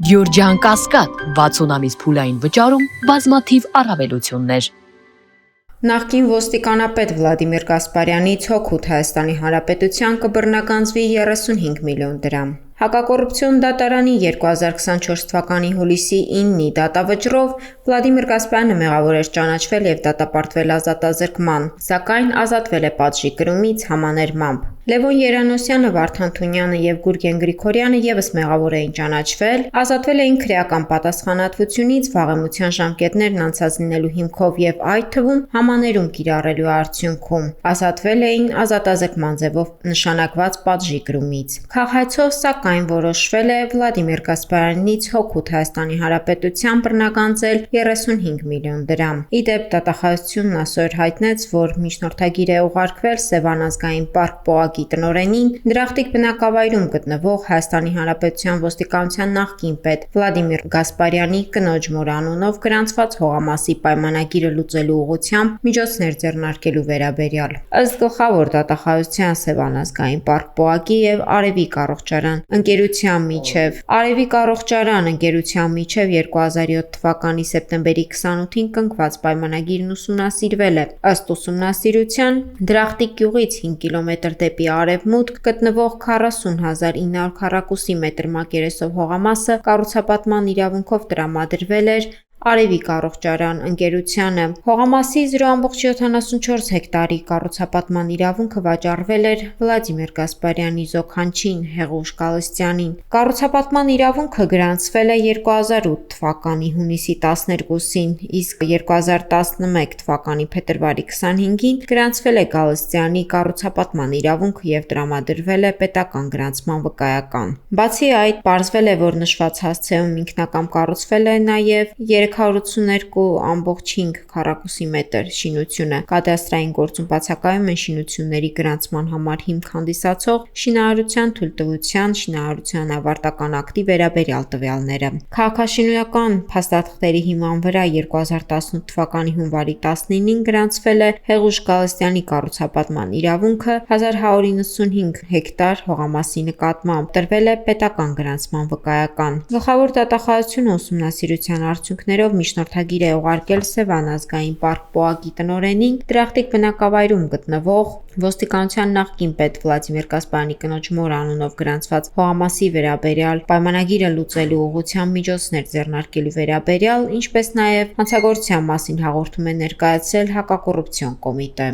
Գյորջյան Կասկադ 60 ամիս փուլային վճարում բազմաթիվ առավելություններ։ Նախկին ոստիկանապետ Վլադիմիր Գասպարյանի ցոքուտ Հայաստանի Հանրապետության կբռնագանձվի 35 միլիոն դրամ։ Հակակոռուպցիոն դատարանի 2024 թվականի հուլիսի 9-ի դատավճռով Վլադիմիր Գասպարյանը մեղավոր էր ճանաչվել եւ դատապարտվել ազատազրկման, սակայն ազատվել է պատժի կրումից համաներմամբ։ Լևոն Երանոսյանը, Վարդան Թունյանը եւ Գուրգեն Գրիգորյանը եւս մեղավոր էին ճանաչվել, ազատվել էին քրեական պատասխանատվությունից վաղեմության ժամկետներն անցած լինելու հիմքով եւ այդ թվում համաներում կիրառելու արդյունքում։ Ազատվել էին ազատազրկման ձևով նշանակված պատժի կրումից։ Քաղաքացով սակայն որոշվել է Վլադիմիր Գասպարյանից հօգուտ Հայաստանի Հանրապետության բռնագանձել 35 միլիոն դրամ։ Իդեպ դատախազությունն այսօր հայտնեց, որ միջնորդագիր է ուղարկվել Սևան ազգային պարկ տնօրենին դրախտիկ բնակավայրում գտնվող Հայաստանի Հանրապետության ոստիկանության նախկին պետ Վլադիմիր Գասպարյանի կնոջ մոր անունով գրանցված հողամասի պայմանագիրը լուծելու ուղղությամբ միջոցներ ձեռնարկելու վերաբերյալ։ Ըստ գլխավոր դատախազության Սևան ազգային պարկ ՊՕԱԿ-ի եւ Արևիկ առողջարան ընկերության միջև 2007 թվականի սեպտեմբերի 28-ին կնքված պայմանագիրն ուսումնասիրվել է։ Ըստ ուսումնասիրության դրախտիկ գյուղից 5 կիլոմետր դեպի արևմուտք գտնվող 40.900 քառակուսի մետր մակերեսով հողամասը կառուցապատման իրավունքով տրամադրվել էր Արևիկ առողջարան ընկերությանը։ Հողամասի 0.74 հեկտարի կառուցապատման իրավունքը վաճառվել էր Վլադիմիր Գասպարյանի զոքանչին Հեղուշ Գալստյանին։ Կառուցապատման իրավունքը գրանցվել է 2008 թվականի հունիսի 12-ին, իսկ 2011 թվականի փետրվարի 25-ին գրանցվել է Գալստյանի կառուցապատման իրավունքը եւ տրամադրվել է պետական գրանցման վկայական։ Բացի այդ, պարզվել է, որ նշված հասցեում ինքնակամ կառուցվել է նաեւ 382.5 քառակուսի մետր շինությունը։ Կադաստրային գործում բացակայում են շինությունների գրանցման համար հիմք հանդիսացող շինարարության թույլտվության, շինարարության ավարտական ակտի վերաբերյալ տվյալները։ Քաղաքաշինության փաստաթղթերի հիման վրա 2018 թվականի հունվարի 19-ին գրանցվել է Հեղուշ Գալստյանի կառուցապատման իրավունքը 1195 հեկտար հողամասի նկատմամբ, տրվել է պետական գրանցման վկայական։ Գլխավոր դատախազությունը ուսումնասիրության արդյունքներով միջնորդագիր է ուղարկել Սևան ազգային պարկ ՊՕԱԿ-ի տնօրենին դրախտիկ բնակավայրում գտնվող ոստիկանության նախկին պետ Վլադիմիր Գասպարյանի կնոջ մոր անունով գրանցված հողամասի վերաբերյալ պայմանագիրը լուծելու ուղղությամբ միջոցներ ձեռնարկելու վերաբերյալ, ինչպես նաև հանցագործության մասին հաղորդում է ներկայացրել հակակոռուպցիոն կոմիտե։